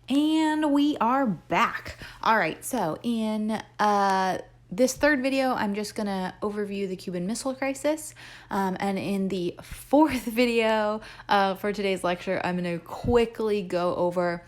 And we are back. All right, so in this third video, I'm just going to overview the Cuban Missile Crisis. And in the fourth video for today's lecture, I'm going to quickly go over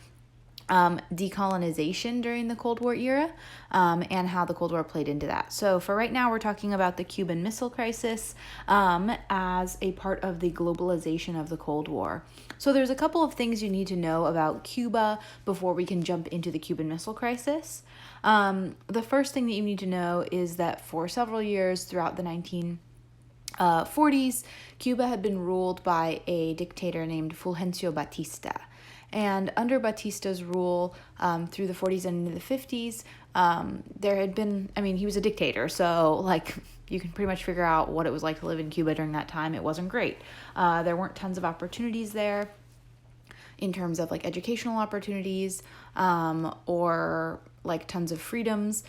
decolonization during the Cold War era and how the Cold War played into that. So for right now, we're talking about the Cuban Missile Crisis as a part of the globalization of the Cold War. So there's a couple of things you need to know about Cuba before we can jump into the Cuban Missile Crisis. The first thing that you need to know is that for several years throughout the 1940s, Cuba had been ruled by a dictator named Fulgencio Batista. And under Batista's rule through the 40s and into the 50s, there had been, he was a dictator, so you can pretty much figure out what it was like to live in Cuba during that time. It wasn't great. There weren't tons of opportunities there in terms of educational opportunities or tons of freedoms.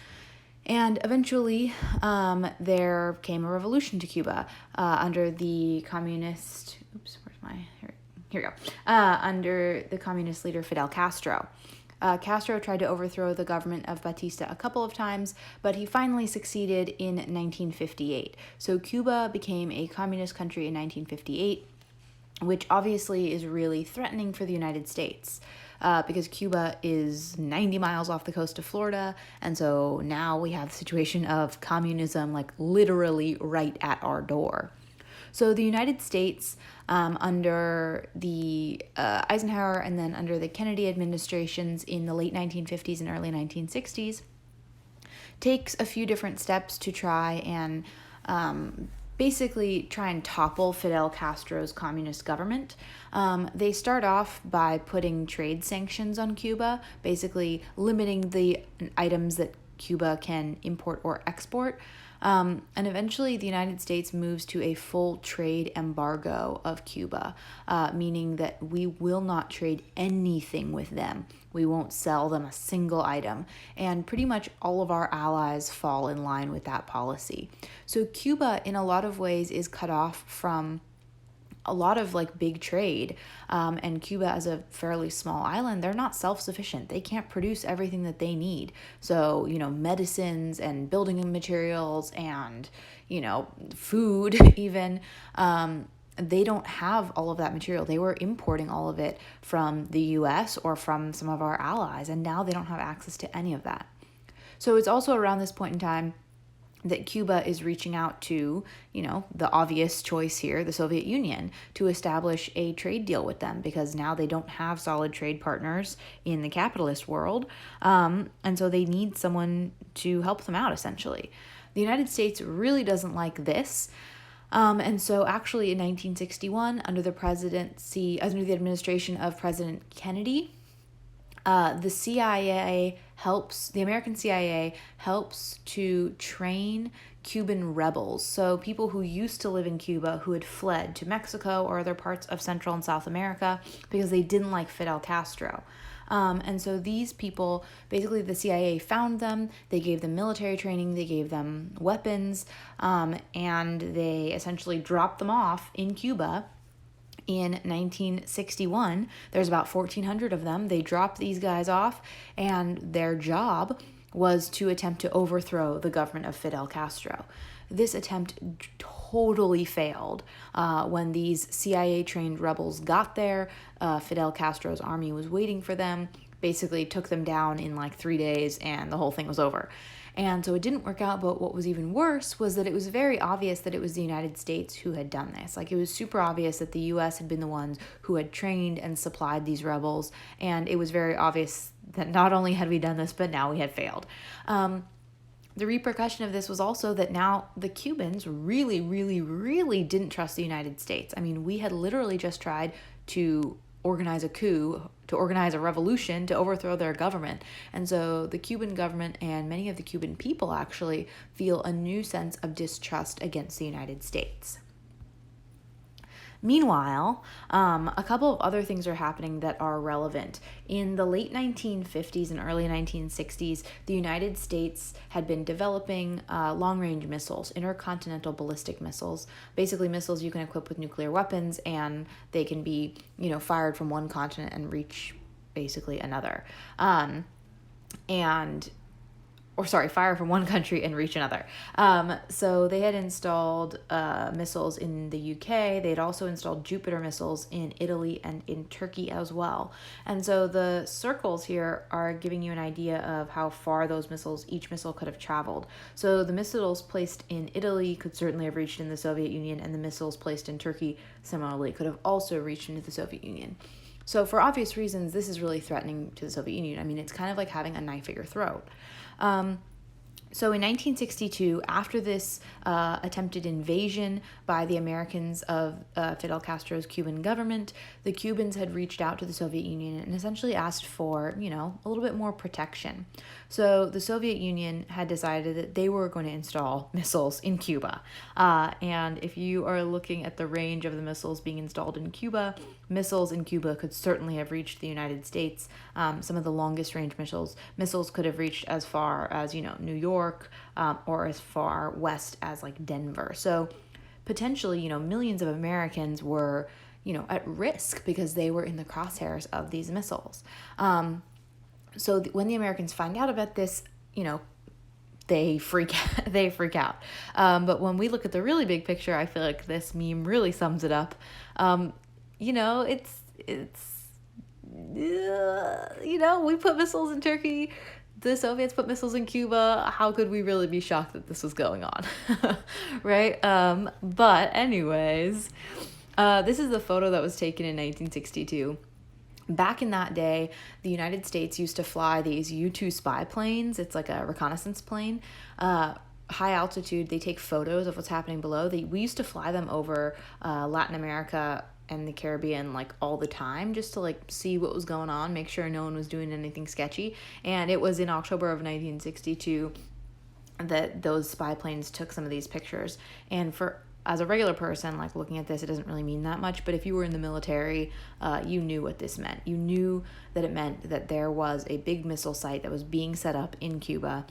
And eventually, there came a revolution to Cuba under the communist. Here we go. Under the communist leader Fidel Castro. Castro tried to overthrow the government of Batista a couple of times, but he finally succeeded in 1958. So Cuba became a communist country in 1958, which obviously is really threatening for the United States. Because Cuba is 90 miles off the coast of Florida, and so now we have the situation of communism literally right at our door. So the United States, under the Eisenhower and then under the Kennedy administrations in the late 1950s and early 1960s, takes a few different steps to try and basically try and topple Fidel Castro's communist government. They start off by putting trade sanctions on Cuba, basically limiting the items that Cuba can import or export. And eventually the United States moves to a full trade embargo of Cuba, meaning that we will not trade anything with them. We won't sell them a single item. And pretty much all of our allies fall in line with that policy. So Cuba, in a lot of ways, is cut off from a lot of big trade, and Cuba as a fairly small island, they're not self-sufficient. They can't produce everything that they need. So, medicines and building materials and, food even, they don't have all of that material. They were importing all of it from the US or from some of our allies, and now they don't have access to any of that. So it's also around this point in time that Cuba is reaching out to, the obvious choice here, the Soviet Union, to establish a trade deal with them, because now they don't have solid trade partners in the capitalist world, and so they need someone to help them out, essentially. The United States really doesn't like this, and so actually in 1961, under the administration of President Kennedy, the American CIA helps to train Cuban rebels. So people who used to live in Cuba who had fled to Mexico or other parts of Central and South America because they didn't like Fidel Castro. And so these people, basically the CIA found them, they gave them military training, they gave them weapons, and they essentially dropped them off in Cuba. In 1961, there's about 1,400 of them. They dropped these guys off, and their job was to attempt to overthrow the government of Fidel Castro. This attempt totally failed. When these CIA-trained rebels got there, Fidel Castro's army was waiting for them, basically took them down in 3 days, and the whole thing was over. And so it didn't work out, but what was even worse was that it was very obvious that it was the United States who had done this. It was super obvious that the U.S. had been the ones who had trained and supplied these rebels, and it was very obvious that not only had we done this, but now we had failed. The repercussion of this was also that now the Cubans really, really, really didn't trust the United States. We had literally just tried to organize a coup, to organize a revolution, to overthrow their government. And so the Cuban government and many of the Cuban people actually feel a new sense of distrust against the United States. Meanwhile, a couple of other things are happening that are relevant. In the late 1950s and early 1960s, the United States had been developing long-range missiles, intercontinental ballistic missiles, basically missiles you can equip with nuclear weapons, and they can be, fired from one continent and reach basically another. Fire from one country and reach another. So they had installed missiles in the UK. They had also installed Jupiter missiles in Italy and in Turkey as well. And so the circles here are giving you an idea of how far each missile could have traveled. So the missiles placed in Italy could certainly have reached in the Soviet Union, and the missiles placed in Turkey similarly could have also reached into the Soviet Union. So for obvious reasons, this is really threatening to the Soviet Union. I mean, it's kind of like having a knife at your throat. So in 1962, after this attempted invasion by the Americans of Fidel Castro's Cuban government, the Cubans had reached out to the Soviet Union and essentially asked for, a little bit more protection. So the Soviet Union had decided that they were going to install missiles in Cuba. And if you are looking at the range of the missiles being installed in Cuba, missiles in Cuba could certainly have reached the United States. Some of the longest range missiles could have reached as far as, New York, or as far west as like Denver. So potentially, millions of Americans were, at risk because they were in the crosshairs of these missiles. So when the Americans find out about this, they freak out. But when we look at the really big picture, I feel like this meme really sums it up. We put missiles in Turkey. The Soviets put missiles in Cuba. How could we really be shocked that this was going on? Right? But anyways, this is the photo that was taken in 1962. Back in that day, the United States used to fly these U-2 spy planes. It's like a reconnaissance plane. High altitude, they take photos of what's happening below. We used to fly them over Latin America and the Caribbean like all the time, just to like see what was going on, make sure no one was doing anything sketchy. And it was in October of 1962 that those spy planes took some of these pictures. And as a regular person, like looking at this, it doesn't really mean that much. But if you were in the military, you knew what this meant. You knew that it meant that there was a big missile site that was being set up in Cuba.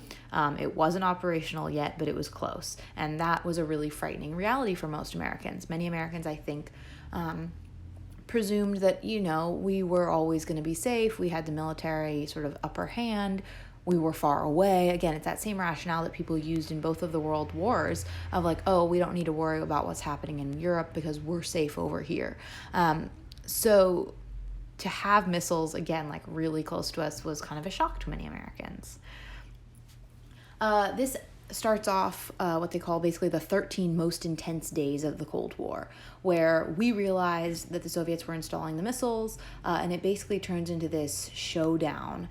It wasn't operational yet, but it was close. And that was a really frightening reality for most Americans. Many Americans, I think, presumed that, we were always going to be safe. We had the military sort of upper hand. We were far away. Again, it's that same rationale that people used in both of the world wars of like, oh, we don't need to worry about what's happening in Europe because we're safe over here. So to have missiles, again, like really close to us was kind of a shock to many Americans. This starts off what they call basically the 13 most intense days of the Cold War, where we realized that the Soviets were installing the missiles, and it basically turns into this showdown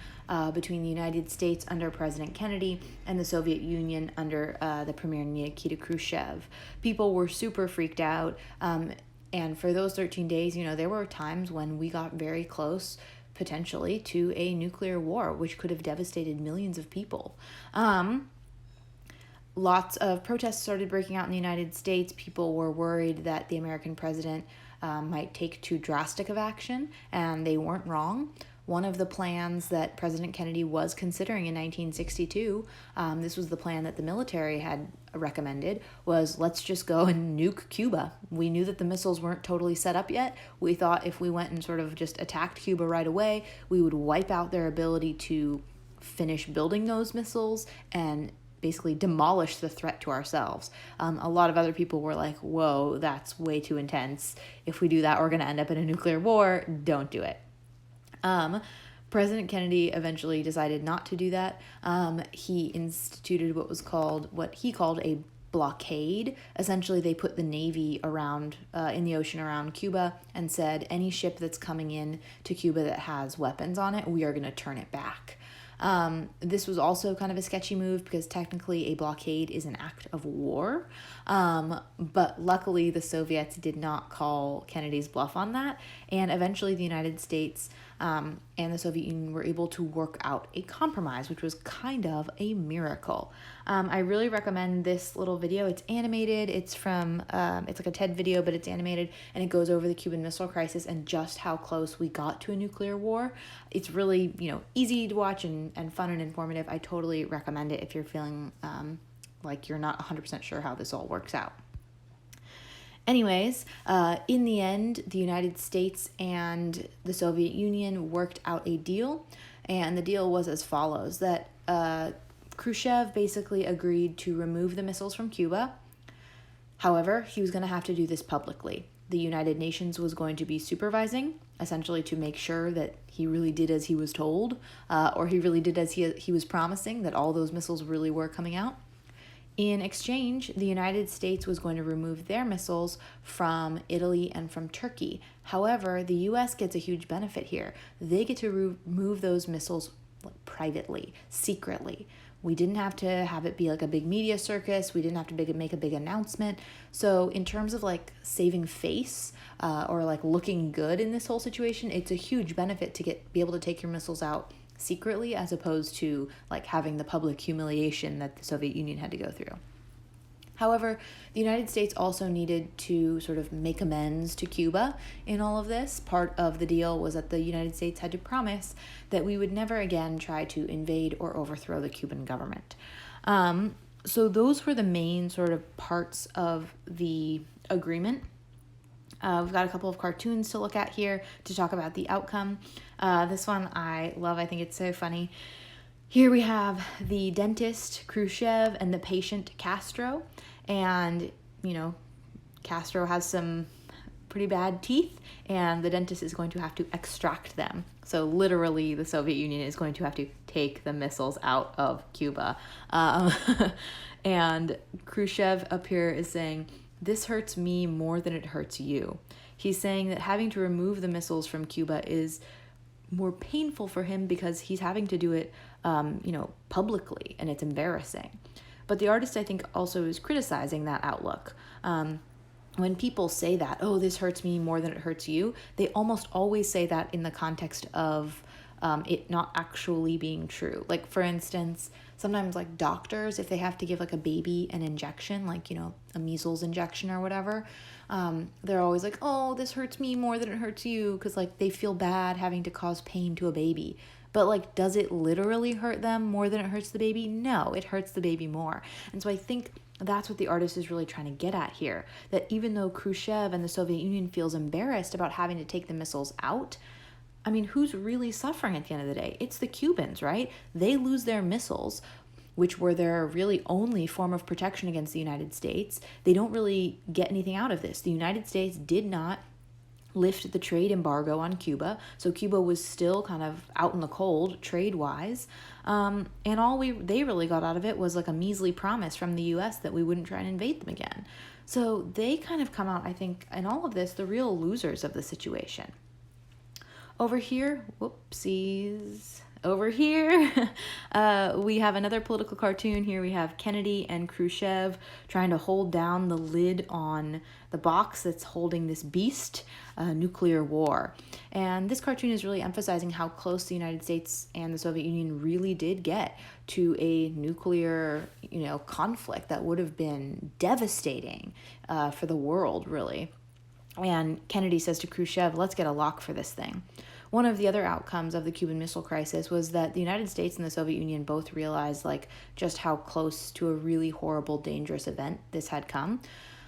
between the United States under President Kennedy and the Soviet Union under the Premier Nikita Khrushchev. People were super freaked out, and for those 13 days, there were times when we got very close potentially to a nuclear war, which could have devastated millions of people. Lots of protests started breaking out in the United States. People were worried that the American president might take too drastic of action, and they weren't wrong. One of the plans that President Kennedy was considering in 1962, this was the plan that the military had recommended, was let's just go and nuke Cuba. We knew that the missiles weren't totally set up yet. We thought if we went and sort of just attacked Cuba right away, we would wipe out their ability to finish building those missiles and basically demolish the threat to ourselves. A lot of other people were like, whoa, that's way too intense. If we do that, we're going to end up in a nuclear war. Don't do it. President Kennedy eventually decided not to do that. He instituted what he called a blockade. Essentially, they put the Navy around in the ocean around Cuba and said, any ship that's coming in to Cuba that has weapons on it, we are going to turn it back. This was also kind of a sketchy move because technically a blockade is an act of war. But luckily the Soviets did not call Kennedy's bluff on that. And eventually the United States and the Soviet Union were able to work out a compromise, which was kind of a miracle. I really recommend this little video. It's animated. It's from, it's like a TED video, but it's animated, and it goes over the Cuban Missile Crisis and just how close we got to a nuclear war. It's really, easy to watch and fun and informative. I totally recommend it if you're feeling like you're not 100% sure how this all works out. Anyways, in the end, the United States and the Soviet Union worked out a deal, and the deal was as follows, that Khrushchev basically agreed to remove the missiles from Cuba. However, he was going to have to do this publicly. The United Nations was going to be supervising, essentially to make sure that he really did as he was told, or he really did as he was promising, that all those missiles really were coming out. In exchange, the United States was going to remove their missiles from Italy and from Turkey. However, the U.S. gets a huge benefit here. They get to remove those missiles privately, secretly. We didn't have to have it be like a big media circus. We didn't have to make a big announcement. So in terms of like saving face or like looking good in this whole situation, it's a huge benefit to be able to take your missiles out secretly, as opposed to like having the public humiliation that the Soviet Union had to go through. However, the United States also needed to sort of make amends to Cuba in all of this. Part of the deal was that the United States had to promise that we would never again try to invade or overthrow the Cuban government. So those were the main sort of parts of the agreement. We've got a couple of cartoons to look at here to talk about the outcome. This one I love. I think it's so funny. Here we have the dentist, Khrushchev, and the patient, Castro. And, Castro has some pretty bad teeth, and the dentist is going to have to extract them. So literally, the Soviet Union is going to have to take the missiles out of Cuba. And Khrushchev up here is saying, "This hurts me more than it hurts you." He's saying that having to remove the missiles from Cuba is more painful for him because he's having to do it, publicly, and it's embarrassing. But the artist, I think, also is criticizing that outlook. When people say that, "Oh, this hurts me more than it hurts you," they almost always say that in the context of it not actually being true. Like, for instance, sometimes like doctors, if they have to give like a baby an injection, like, a measles injection or whatever, they're always like, "Oh, this hurts me more than it hurts you," because like they feel bad having to cause pain to a baby. But like, does it literally hurt them more than it hurts the baby? No, it hurts the baby more. And so I think that's what the artist is really trying to get at here, that even though Khrushchev and the Soviet Union feels embarrassed about having to take the missiles out, I mean, who's really suffering at the end of the day? It's the Cubans, right? They lose their missiles, which were their really only form of protection against the United States. They don't really get anything out of this. The United States did not lift the trade embargo on Cuba, so Cuba was still kind of out in the cold trade-wise, and all they really got out of it was like a measly promise from the U.S. that we wouldn't try and invade them again. So they kind of come out, I think, in all of this, the real losers of the situation. Over here, whoopsies, over here, we have another political cartoon. Here we have Kennedy and Khrushchev trying to hold down the lid on the box that's holding this beast, nuclear war. And this cartoon is really emphasizing how close the United States and the Soviet Union really did get to a nuclear, conflict that would have been devastating for the world, really. And Kennedy says to Khrushchev, "Let's get a lock for this thing." One of the other outcomes of the Cuban Missile Crisis was that the United States and the Soviet Union both realized just how close to a really horrible, dangerous event this had come.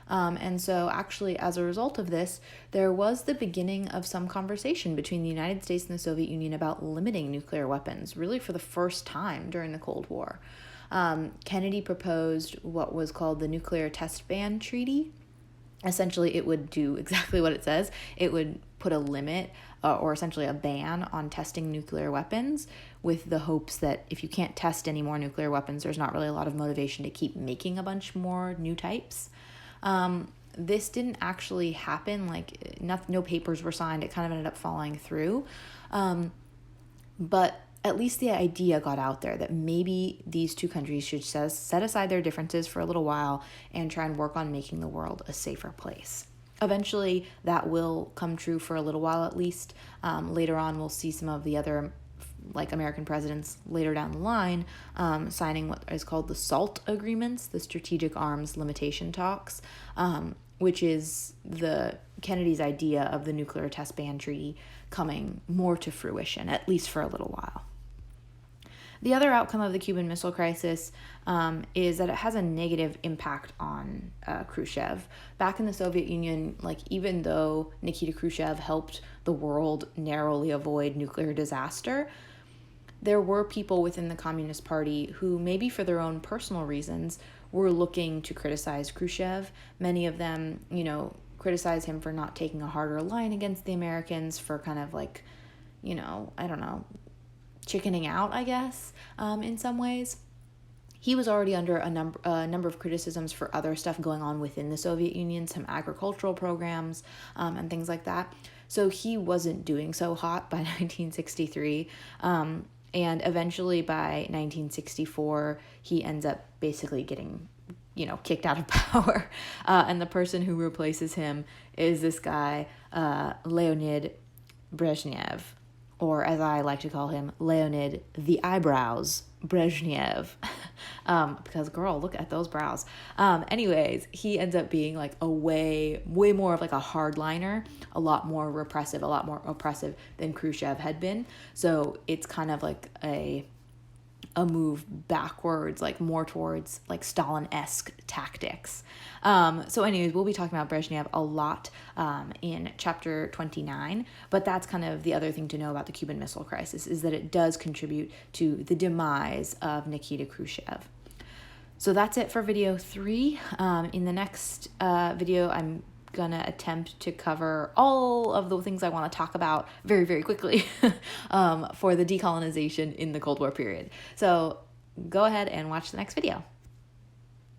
And so actually, as a result of this, there was the beginning of some conversation between the United States and the Soviet Union about limiting nuclear weapons, really for the first time during the Cold War. Kennedy proposed what was called the Nuclear Test Ban Treaty. Essentially, it would do exactly what it says. It would put a limit or essentially a ban on testing nuclear weapons, with the hopes that if you can't test any more nuclear weapons, there's not really a lot of motivation to keep making a bunch more new types. This didn't actually happen. No papers were signed. It kind of ended up falling through. But at least the idea got out there that maybe these two countries should set aside their differences for a little while and try and work on making the world a safer place. Eventually, that will come true for a little while at least. Later on, we'll see some of the other American presidents later down the line signing what is called the SALT agreements, the Strategic Arms Limitation Talks, which is Kennedy's idea of the Nuclear Test Ban Treaty coming more to fruition, at least for a little while. The other outcome of the Cuban Missile Crisis is that it has a negative impact on Khrushchev. Back in the Soviet Union, like, even though Nikita Khrushchev helped the world narrowly avoid nuclear disaster, there were people within the Communist Party who, maybe for their own personal reasons, were looking to criticize Khrushchev. Many of them, criticize him for not taking a harder line against the Americans, for kind of like, I don't know, chickening out, I guess, in some ways. He was already under a number of criticisms for other stuff going on within the Soviet Union, some agricultural programs, and things like that. So he wasn't doing so hot by 1963. And eventually by 1964, he ends up basically getting, kicked out of power. And the person who replaces him is this guy, Leonid Brezhnev, or as I like to call him, Leonid the Eyebrows Brezhnev. Because, girl, look at those brows. Anyways, he ends up being like a way more of like a hardliner, a lot more repressive, a lot more oppressive than Khrushchev had been. So it's kind of like a move backwards, like more towards like Stalin-esque tactics. So anyways, we'll be talking about Brezhnev a lot in chapter 29, but that's kind of the other thing to know about the Cuban Missile Crisis, is that it does contribute to the demise of Nikita Khrushchev. So that's it for video 3. In the next video, I'm gonna attempt to cover all of the things I want to talk about very, very quickly for the decolonization in the Cold War period. So go ahead and watch the next video.